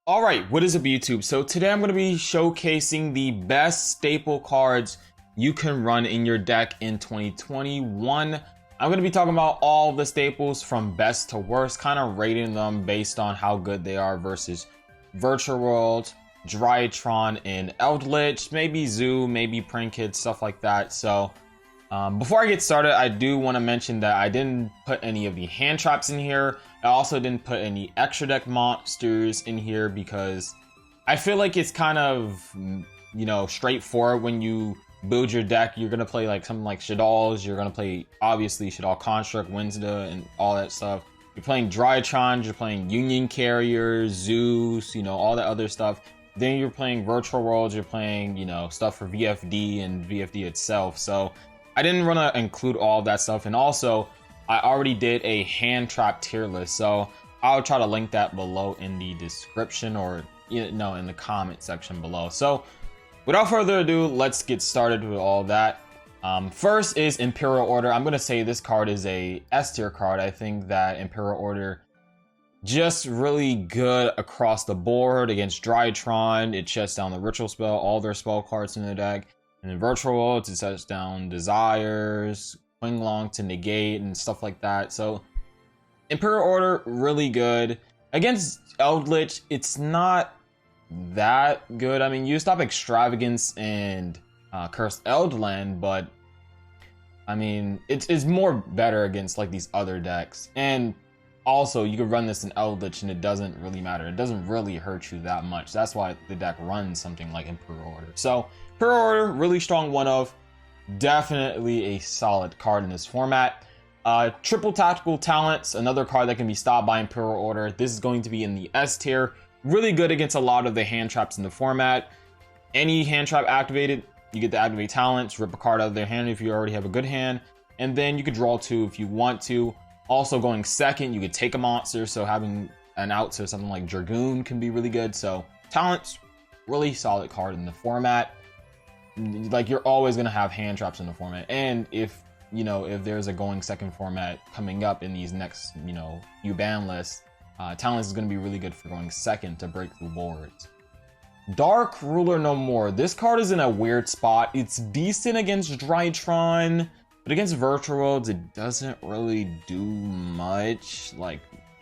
Alright, what is up YouTube? So today I'm going to be showcasing the best staple cards you can run in your deck in 2021. I'm going to be talking about all the staples from best to worst, kind of rating them based on how good they are versus Virtual World, Drytron, and Eldritch, maybe Zoo, maybe Prank stuff like that. So before I get started, I do want to mention that I didn't put any of the hand traps in here. I also didn't put any extra deck monsters in here because I feel like it's kind of, straightforward when you build your deck. You're going to play like something like Shaddolls. You're going to play, obviously, Shaddol Construct, Winsda, and all that stuff. You're playing Drytrons, you're playing Union Carriers, Zeus, all that other stuff. Then you're playing Virtual Worlds, you're playing, stuff for VFD and VFD itself. So I didn't want to include all of that stuff. And also, I already did a hand trap tier list. So I'll try to link that below in the description or, in the comment section below. So without further ado, let's get started with all that. First is Imperial Order. I'm going to say this card is a S tier card. I think that Imperial Order just really good across the board against Drytron. It shuts down the ritual spell, all their spell cards in the deck. And in Virtual Worlds, it shuts down Desires, Qinglong to negate, and stuff like that. So Imperial Order, really good. Against Eldritch, it's not that good. I mean, you stop Extravagance and Cursed Eldland, but I mean, it's more better against like these other decks. And also, you could run this in Eldritch and it doesn't really matter. It doesn't really hurt you that much. That's why the deck runs something like Imperial Order. So Imperial Order, really strong one of. Definitely a solid card in this format. Triple Tactical Talents, another card that can be stopped by Imperial Order. This is going to be in the S tier. Really good against a lot of the hand traps in the format. Any hand trap activated, you get to activate talents, rip a card out of their hand if you already have a good hand, and then you could draw two if you want to. Also going second, you could take a monster, so having an out to something like Dragoon can be really good. So talents, really solid card in the format. Like, you're always going to have hand traps in the format, and if there's a going second format coming up in these next few ban lists, talents is going to be really good for going second to break through boards. Dark Ruler No More. This card is in a weird spot. It's decent against Drytron, but against Virtual Worlds, it doesn't really do much. Like,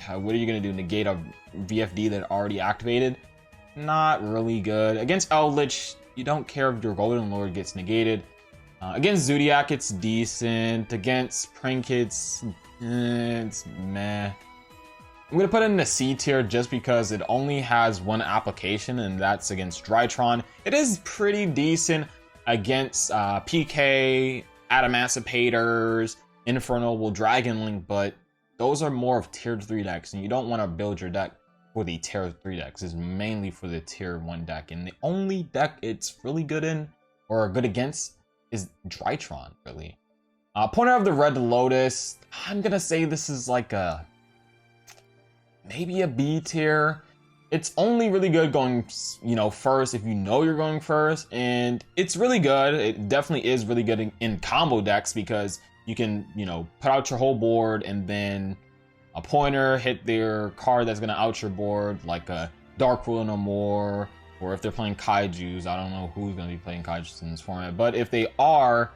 what are you going to do? Negate a VFD that already activated? Not really good. Against Eldritch, you don't care if your Golden Lord gets negated. Against Zodiac, it's decent. Against Prank, it's meh. I'm going to put it in the C tier just because it only has one application, and that's against Drytron. It is pretty decent against PK, Adamascipators, Infernal Dragon Link, but those are more of tier 3 decks, and you don't want to build your deck for the tier 3 decks. It's mainly for the tier 1 deck, and the only deck it's really good in, or good against, is Drytron, really. Pointer of the Red Lotus, I'm going to say this is like maybe a B tier. It's only really good going, first if you know you're going first, and it's really good. It definitely is really good in combo decks because you can, put out your whole board and then a pointer hit their card that's gonna out your board, like a Dark Ruler No More, or if they're playing Kaijus. I don't know who's gonna be playing Kaijus in this format, but if they are,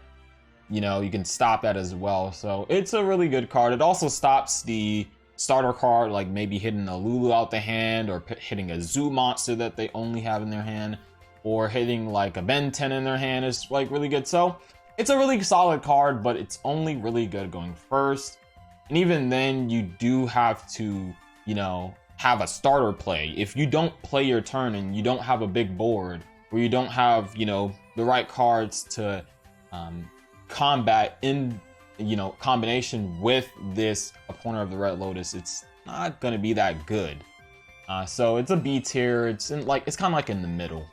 you can stop that as well. So it's a really good card. It also stops the starter card, like maybe hitting a Lulu out the hand, or hitting a Zoo monster that they only have in their hand, or hitting like a Ben 10 in their hand is like really good. So it's a really solid card, but it's only really good going first. And even then, you do have to, have a starter play. If you don't play your turn and you don't have a big board, or you don't have, the right cards to combat in, combination with this Pointer of the Red Lotus, it's not going to be that good. So it's a B tier. It's kind of like in the middle.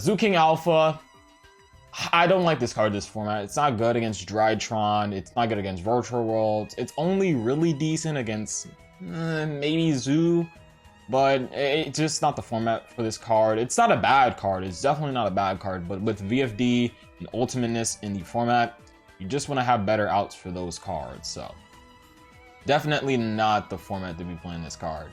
Zoo King Alpha. I don't like this card, this format. It's not good against Drytron. It's not good against Virtual Worlds. It's only really decent against maybe Zoo, but it's just not the format for this card. It's not a bad card. It's definitely not a bad card, but with VFD and Ultimateness in the format, you just want to have better outs for those cards. So definitely not the format to be playing this card.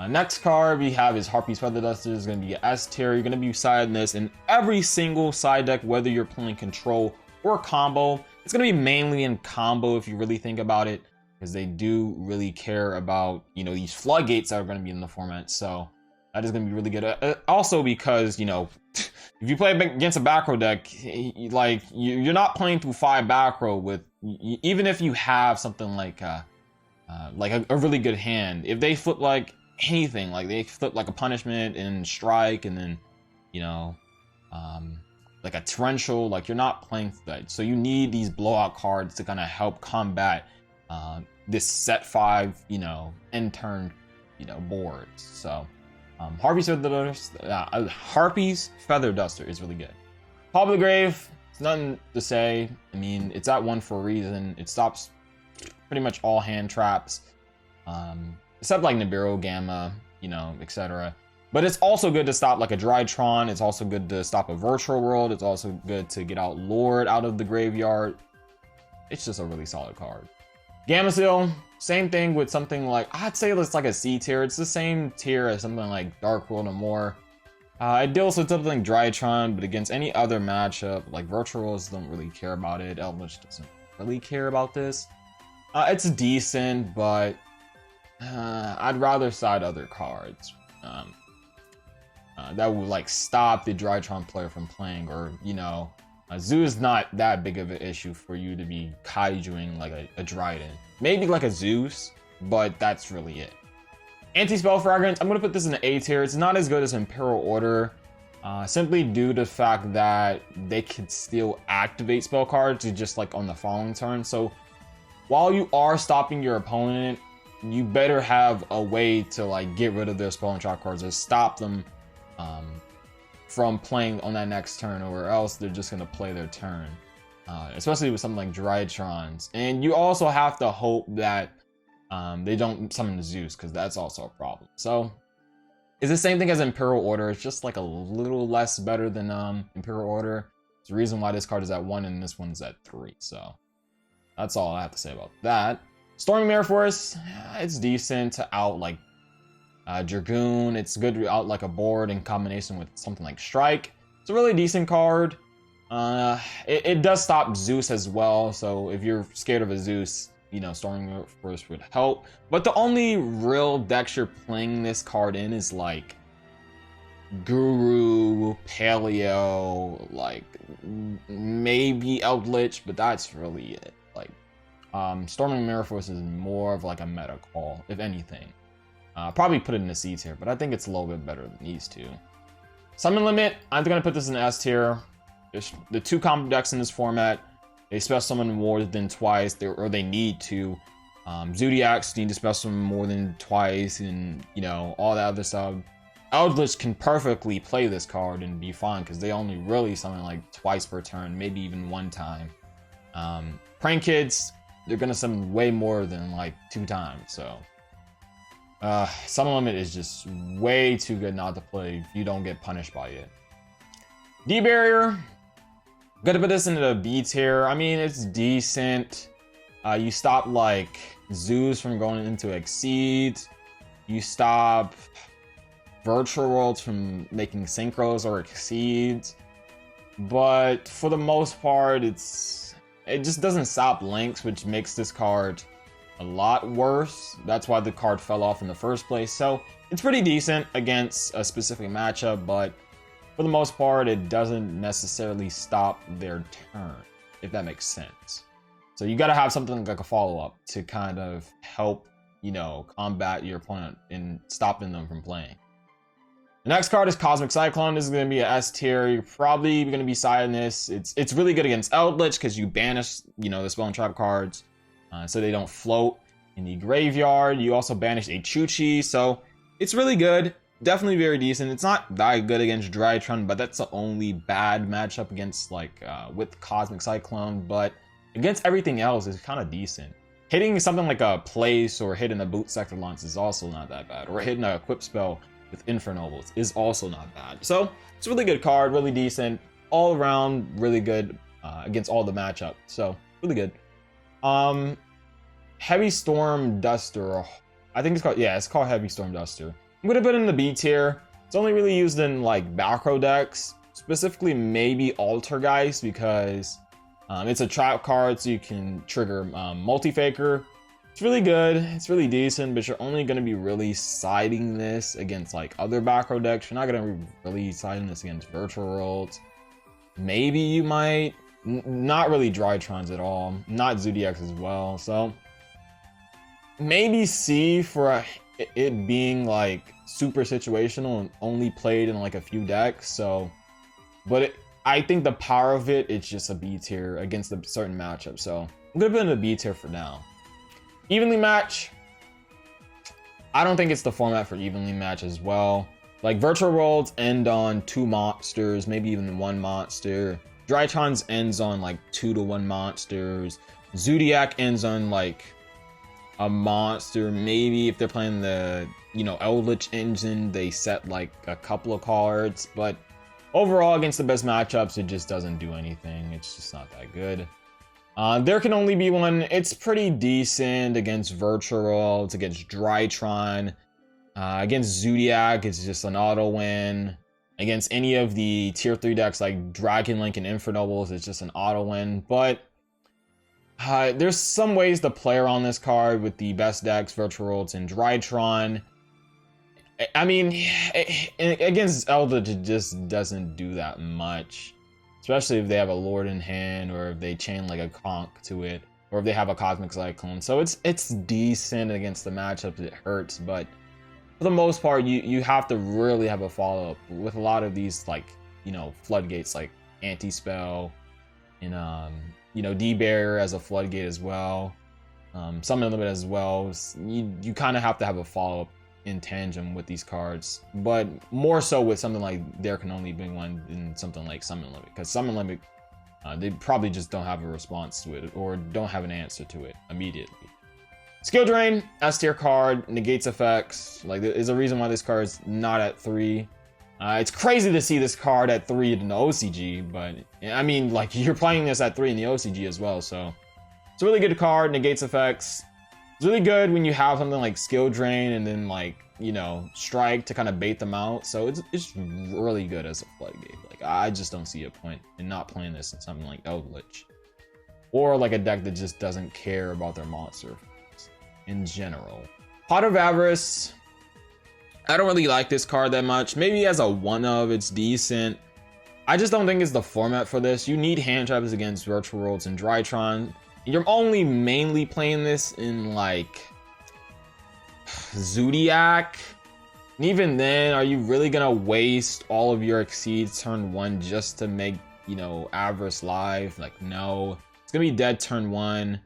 Next card we have is Harpy's Feather Duster. Is going to be an S tier. You're going to be siding this in every single side deck, whether you're playing control or combo. It's going to be mainly in combo if you really think about it, because they do really care about, you know, these floodgates that are going to be in the format. So that is going to be really good. Also because, you know, if you play against a back row deck, like you're not playing through 5 back row with, even if you have something like a really good hand, if they flip like anything, like they flip like a punishment and strike, and then, you know, like a torrential, like you're not playing that. So you need these blowout cards to kind of help combat this set 5, you know, end turn, you know, boards. So Harpy's Feather Duster is really good. Top of the Grave, it's nothing to say. I mean, it's at 1 for a reason. It stops pretty much all hand traps, except like Nibiru, Gamma, you know, etc. But it's also good to stop like a Drytron. It's also good to stop a Virtual World. It's also good to get out Lord out of the graveyard. It's just a really solid card. Gamma Seal, same thing with something like, I'd say it's like a C tier. It's the same tier as something like Dark World or more. It deals with something like Drytron, but against any other matchup, like Virtual Worlds don't really care about it. Eldritch doesn't really care about this. It's decent, but I'd rather side other cards that would like stop the Drytron player from playing, or, you know, Zoo is not that big of an issue for you to be kaijuing like a Dryden. Maybe like a Zeus, but that's really it. Anti-Spell Fragrance, I'm going to put this in the A tier. It's not as good as Imperial Order, simply due to the fact that they can still activate spell cards just like on the following turn. So while you are stopping your opponent, you better have a way to like get rid of their spell and trap cards or stop them from playing on that next turn, or else they're just going to play their turn, especially with something like Drytrons. And you also have to hope that they don't summon the Zeus, because that's also a problem. So it's the same thing as Imperial Order. It's just like a little less better than Imperial Order. It's the reason why this card is at 1 and this one's at 3. So that's all I have to say about that. Storming Mirror Force, it's decent to out like Dragoon. It's good to out like a board in combination with something like Strike. It's a really decent card. It does stop Zeus as well, so if you're scared of a Zeus, you know, Storming Mirror Force would help. But the only real decks you're playing this card in is like Guru, Paleo, like maybe Eldritch, but that's really it. Like Storming Mirror Force is more of like a meta call, if anything. Probably put it in the C tier, but I think it's a little bit better than these two. Summon Limit, I'm going to put this in the S tier. There's the 2 combo decks in this format. They special summon more than twice, or they need to. Zodiacs need to special summon more than twice, and, you know, all that other stuff. Eldritch can perfectly play this card and be fine, because they only really summon like twice per turn, maybe even 1 time. Prank Kids, they're going to summon way more than like 2 times, so Summon Limit is just way too good not to play if you don't get punished by it. D-Barrier, gonna put this into the B tier. I mean, it's decent. You stop like Zeus from going into Exceed. You stop Virtual Worlds from making Synchros or Exceeds. But for the most part, it just doesn't stop links, which makes this card a lot worse. That's why the card fell off in the first place. So it's pretty decent against a specific matchup, but for the most part, it doesn't necessarily stop their turn, if that makes sense. So you got to have something like a follow-up to kind of help, you know, combat your opponent in stopping them from playing. The next card is Cosmic Cyclone. This is going to be an S tier. You're probably going to be siding this. It's really good against Eldritch, because you banish, you know, the spell and trap cards, so they don't float in the graveyard. You also banish a Chuchi, so it's really good. Definitely very decent. It's not that good against Drytron, but that's the only bad matchup against like with Cosmic Cyclone. But against everything else, it's kind of decent. Hitting something like a Place or hitting a Boot Sector Launch is also not that bad. Or hitting a Equip Spell with Infernobles is also not bad. So it's a really good card, really decent, all around really good against all the matchup. So really good. Heavy Storm Duster, I think it's called, yeah, it's called Heavy Storm Duster. I'm gonna put it in the B tier. It's only really used in like back row decks, specifically maybe Altergeist, because it's a trap card, so you can trigger multi-faker. It's really good, it's really decent, but you're only going to be really siding this against like other back row decks. You're not going to be really siding this against Virtual Worlds. Maybe you might, not really Drytrons at all, not Zodiacs as well. So maybe C for it being like super situational and only played in like a few decks. So, but I think the power of it's just a B tier against a certain matchup. So I'm gonna put it in a B tier for now. Evenly match, I don't think it's the format for evenly match as well. Like Virtual Worlds end on 2 monsters, maybe even 1 monster. Drytrons ends on like 2 to 1 monsters. Zodiac ends on like a monster. Maybe if they're playing the, you know, Eldritch engine, they set like a couple of cards. But overall, against the best matchups, it just doesn't do anything. It's just not that good. There can only be one. It's pretty decent against Virtual Worlds, against Drytron. Against Zodiac, it's just an auto win. Against any of the tier 3 decks like Dragon Link and Infernobles, it's just an auto win. But there's some ways to play around this card with the best decks, Virtual Worlds and Drytron. I mean, against Eldritch, it just doesn't do that much. Especially if they have a Lord in hand, or if they chain like a Conch to it, or if they have a Cosmic Cyclone. So it's decent against the matchups. It hurts, but for the most part, you have to really have a follow-up with a lot of these, like, you know, floodgates, like Anti-Spell, and you know, D-Barrier as a floodgate as well, Summon Limit as well. You kind of have to have a follow-up in tandem with these cards, but more so with something like There Can Only Be One than something like Summon Limit, because Summon Limit, they probably just don't have a response to it, or don't have an answer to it immediately. Skill Drain, S tier card, negates effects. Like, there's a reason why this card is not at 3. It's crazy to see this card at 3 in the OCG, but I mean, like, you're playing this at 3 in the OCG as well, so it's a really good card. Negates effects. It's really good when you have something like Skill Drain and then, like, you know, Strike to kind of bait them out. So it's really good as a floodgate. Like, I just don't see a point in not playing this in something like Eldritch, or like a deck that just doesn't care about their monster in general. Pot of Avarice, I don't really like this card that much. Maybe as a one of, it's decent. I just don't think it's the format for this. You need hand traps against Virtual Worlds and Drytron. You're only mainly playing this in like Zodiac. And even then, are you really gonna waste all of your Exceeds turn 1 just to make, you know, Avarice live? Like, no. It's gonna be dead turn 1.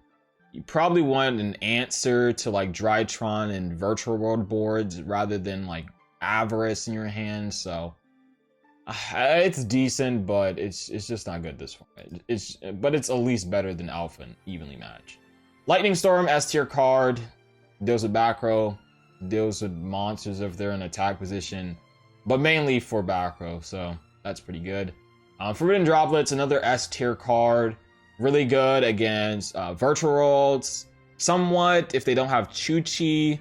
You probably want an answer to like Drytron and Virtual World boards rather than like Avarice in your hand. So it's decent, but it's just not good this format. But it's at least better than Alpha and Evenly Match. Lightning Storm, S tier card, deals with back row, deals with monsters if they're in attack position, but mainly for back row, so that's pretty good. Forbidden Droplets, another S tier card, really good against Virtual Worlds, somewhat if they don't have Chuchi.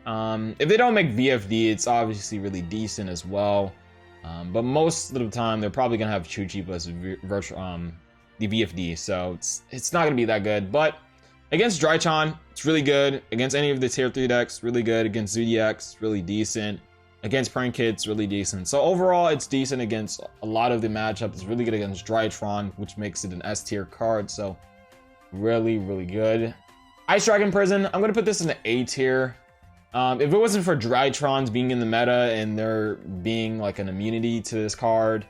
If they don't make VFD, it's obviously really decent as well. But most of the time, they're probably gonna have Chuchi plus the VFD, so it's not gonna be that good. But against Drytron, it's really good. Against any of the tier 3 decks, really good. Against Zodiacs, really decent. Against Prank Kids, really decent. So overall, it's decent against a lot of the matchups. It's really good against Drytron, which makes it an S tier card. So really, really good. Ice Dragon Prison, I'm gonna put this in the A tier. If it wasn't for Drytrons being in the meta and there being like an immunity to this card,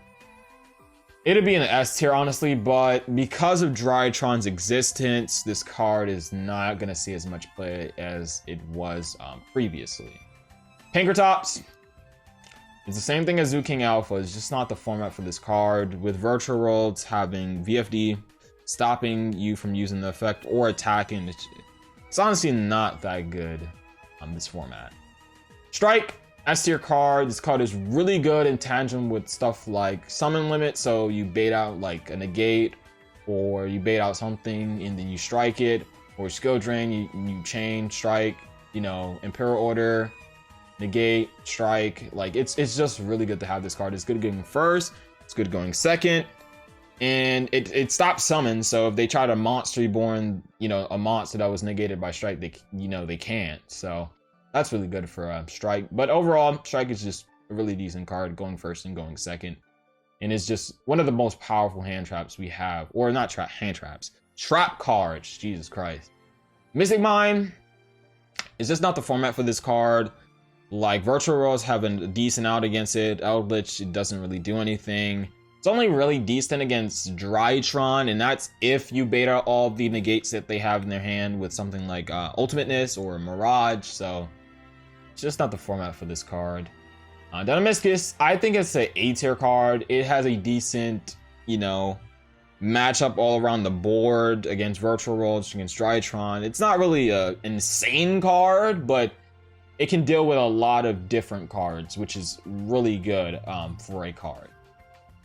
it'd be an S tier, honestly. But because of Drytron's existence, this card is not gonna see as much play as it was previously. Pinkertops, it's the same thing as Zoo King Alpha. It's just not the format for this card. With Virtual Worlds having VFD, stopping you from using the effect or attacking, it's honestly not that good. This format. Strike, S tier card. This card is really good in tandem with stuff like Summon Limit, so you bait out like a negate, or you bait out something and then you strike it, or Skill Drain, you chain strike, you know, Imperial Order. negate, strike. Like it's just really good to have this card. It's good going first, it's good going second, and it stops summons. So if they try to monster reborn, you know, a monster that was negated by strike, they can't. So that's really good for strike. But overall, strike is just a really decent card going first and going second, and it's just one of the most powerful hand traps we have, or not hand traps, trap cards. Jesus Christ. Mystic Mine is just not the format for this card. Like Virtual Worlds have a decent out against it. Eldritch, it doesn't really do anything. It's only really decent against Drytron, and that's if you beta all the negates that they have in their hand with something like Ultimateness or Mirage. So it's just not the format for this card. Dynamiscus, I think it's an A tier card. It has a decent, you know, matchup all around the board against Virtual Worlds, against Drytron. It's not really an insane card, but it can deal with a lot of different cards, which is really good for a card.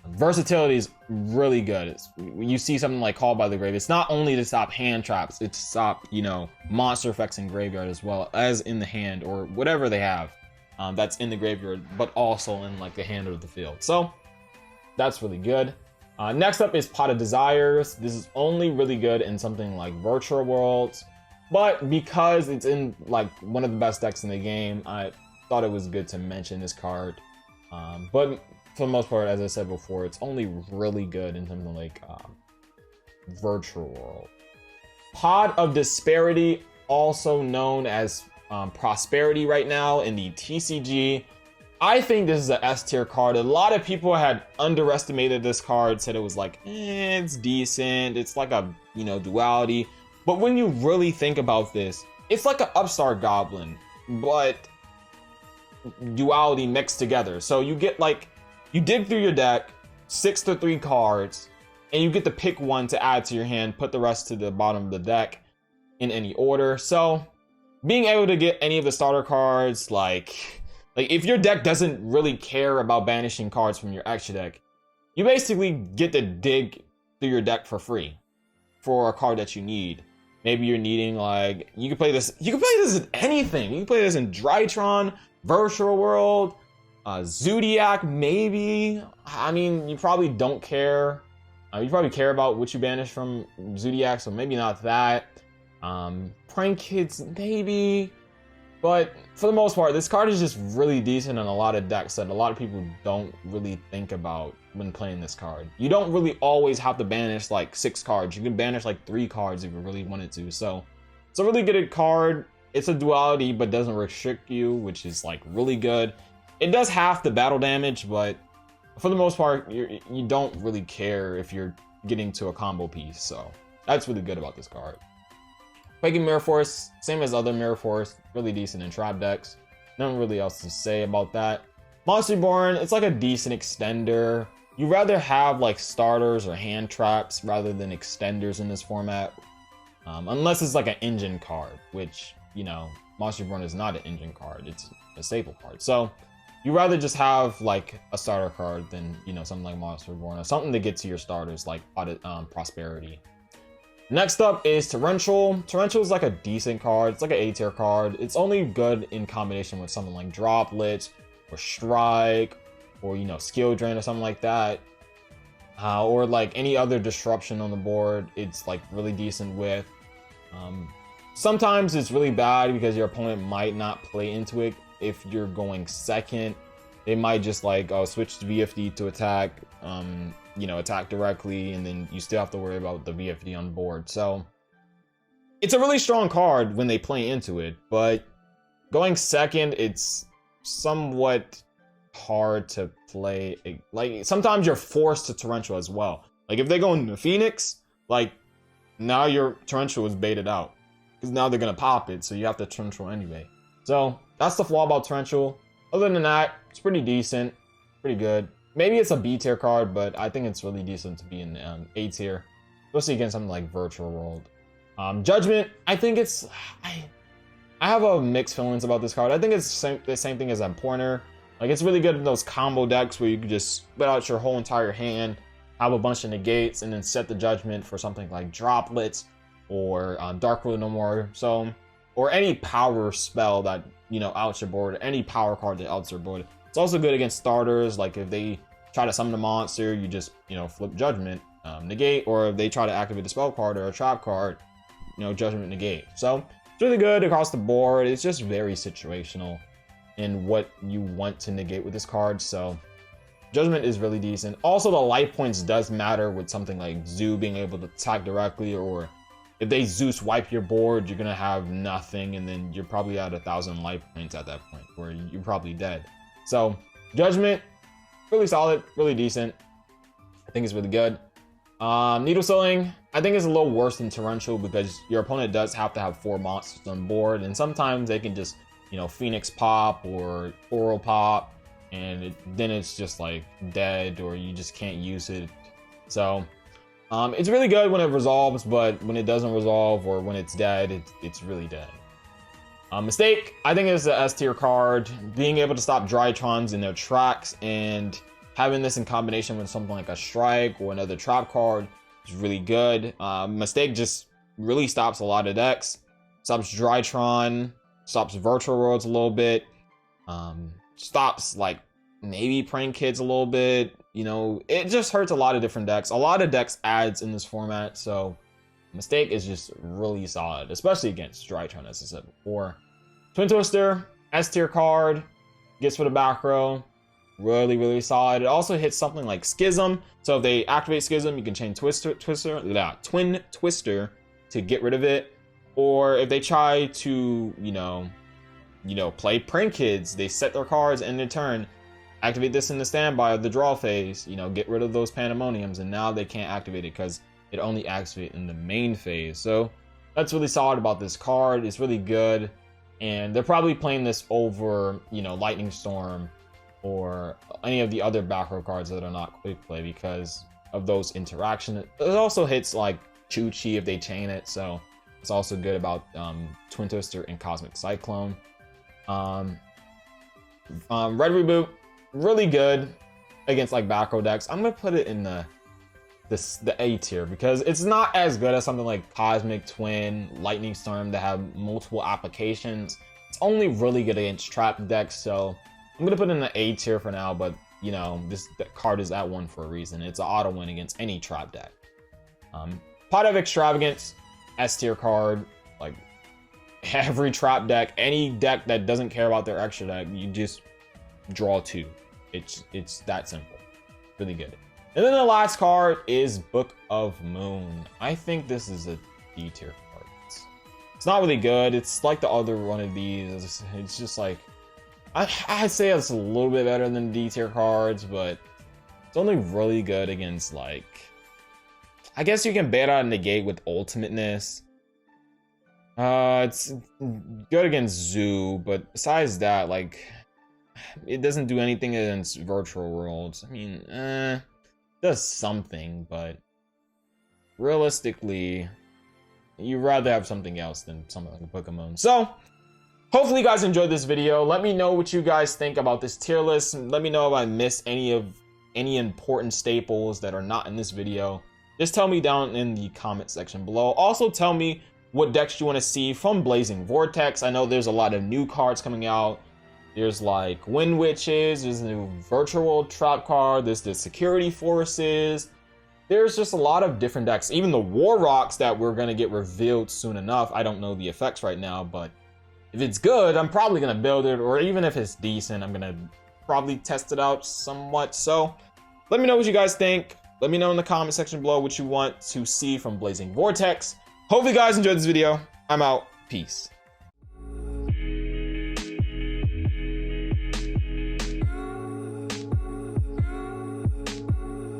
Versatility is really good. When you see something like Called by the Grave, it's not only to stop hand traps, it's to stop, you know, monster effects in graveyard as well as in the hand or whatever they have that's in the graveyard, but also in like the hand of the field. So that's really good. Next up is Pot of Desires. This is only really good in something like Virtual Worlds, but because it's in like one of the best decks in the game, I thought it was good to mention this card. But for the most part, as I said before, it's only really good in something like Virtual World. Pot of Disparity, also known as Prosperity right now in the TCG. I think this is an S tier card. A lot of people had underestimated this card, said it was like, it's decent. It's like a, you know, duality. But when you really think about this, it's like an Upstart Goblin, but duality mixed together. So you get like, you dig through your deck, 6 to 3 cards, and you get to pick one to add to your hand, put the rest to the bottom of the deck in any order. So being able to get any of the starter cards, like if your deck doesn't really care about banishing cards from your extra deck, you basically get to dig through your deck for free for a card that you need. Maybe you're needing, like, you can play this in anything. You can play this in Drytron, Virtual World, Zodiac, maybe. I mean, you probably don't care. You probably care about what you banish from Zodiac, so maybe not that. Prank Kids, maybe. But for the most part, this card is just really decent in a lot of decks that a lot of people don't really think about when playing this card. You don't really always have to banish like 6 cards. You can banish like 3 cards if you really wanted to. So it's a really good card. It's a duality, but doesn't restrict you, which is like really good. It does half the battle damage, but for the most part, you don't really care if you're getting to a combo piece. So that's really good about this card. Quaking Mirror Force, same as other Mirror Force, really decent in trap decks. Nothing really else to say about that. Monster Reborn, it's like a decent extender. You'd rather have like starters or hand traps rather than extenders in this format. Unless it's like an engine card, which, you know, Monster Reborn is not an engine card, it's a staple card. So you'd rather just have like a starter card than, you know, something like Monster Reborn or something to get to your starters like Prosperity. Next up is Torrential. Torrential is like a decent card. It's like an A tier card. It's only good in combination with something like Droplets or Strike or, you know, Skill Drain or something like that. Or like any other disruption on the board, it's like really decent with. Sometimes it's really bad because your opponent might not play into it. If you're going second, they might just like switch to VFD to attack. You know, attack directly, and then you still have to worry about the VFD on board. So it's a really strong card when they play into it, but going second, it's somewhat hard to play. Like sometimes you're forced to Torrential as well. Like if they go into Phoenix, like now your Torrential is baited out because now they're gonna pop it, so you have to Torrential anyway. So that's the flaw about Torrential. Other than that, it's pretty decent, pretty good. Maybe it's a B tier card, but I think it's really decent to be in A tier, especially against something like Virtual World. Judgment, I think it's... I have a mixed feelings about this card. I think it's the same thing as Pointer. Like, it's really good in those combo decks where you can just spit out your whole entire hand, have a bunch of negates, and then set the Judgment for something like Droplets or Dark World No More. So, or any power spell that you know, outs your board, any power card that outs your board. It's also good against starters, like if they try to summon a monster, you just, you know, flip Judgment, negate, or if they try to activate a spell card or a trap card, you know, Judgment, negate. So it's really good across the board. It's just very situational in what you want to negate with this card. So Judgment is really decent. Also, the life points does matter with something like Zoo being able to attack directly, or if they Zeus wipe your board, you're gonna have nothing, and then you're probably at 1,000 life points at that point, where you're probably dead. So Judgment, really solid, really decent. I think it's really good. Needle Sealing, I think it's a little worse than Torrential because your opponent does have to have 4 monsters on board, and sometimes they can just, you know, Phoenix pop or Oral pop, and then it's just like dead, or you just can't use it. So it's really good when it resolves, but when it doesn't resolve or when it's dead, it's really dead. Mistake, I think it's a S tier card. Being able to stop Drytrons in their tracks and having this in combination with something like a Strike or another trap card is really good. Mistake just really stops a lot of decks. Stops Drytron, stops Virtual Worlds a little bit, stops like maybe Prank Kids a little bit. You know, it just hurts a lot of different decks. A lot of decks adds in this format, so Mistake is just really solid, especially against Drytron, as I said before. Twin Twister, S tier card, gets for the back row, really, really solid. It also hits something like Schism, so if they activate Schism, you can chain Twin Twister to get rid of it. Or if they try to, you know, play Prank Kids, they set their cards in their turn, activate this in the standby of the draw phase, you know, get rid of those Pandemoniums, and now they can't activate it because it only activates in the main phase. So that's really solid about this card. It's really good, and they're probably playing this over, you know, Lightning Storm or any of the other back row cards that are not quick play because of those interactions. It also hits like Chu-Chi if they chain it, so it's also good about Twin Twister and Cosmic Cyclone. Red Reboot, really good against like back row decks. I'm gonna put it in the A tier because it's not as good as something like Cosmic Twin, Lightning Storm that have multiple applications. It's only really good against trap decks, so I'm gonna put it in the A tier for now. But you know, this card is at 1 for a reason. It's an auto win against any trap deck. Pot of Extravagance, S tier card. Like every trap deck, any deck that doesn't care about their extra deck, you just draw 2. It's that simple. Really good. And then the last card is Book of Moon. I think this is a D tier card. It's not really good. It's like the other one of these. It's just like, I'd say it's a little bit better than D tier cards, but it's only really good against like, I guess you can bait out and negate with Ultimateness. It's good against Zoo, but besides that, like, it doesn't do anything against Virtual Worlds. I mean, it does something, but realistically, you'd rather have something else than something like a Book of Moon. So, hopefully you guys enjoyed this video. Let me know what you guys think about this tier list. Let me know if I missed any important staples that are not in this video. Just tell me down in the comment section below. Also, tell me what decks you want to see from Blazing Vortex. I know there's a lot of new cards coming out. There's like Wind Witches, there's a new Virtual World Trap card, there's the Security Forces. There's just a lot of different decks. Even the War Rocks that we're going to get revealed soon enough. I don't know the effects right now, but if it's good, I'm probably going to build it. Or even if it's decent, I'm going to probably test it out somewhat. So let me know what you guys think. Let me know in the comment section below what you want to see from Blazing Vortex. Hopefully you guys enjoyed this video. I'm out. Peace.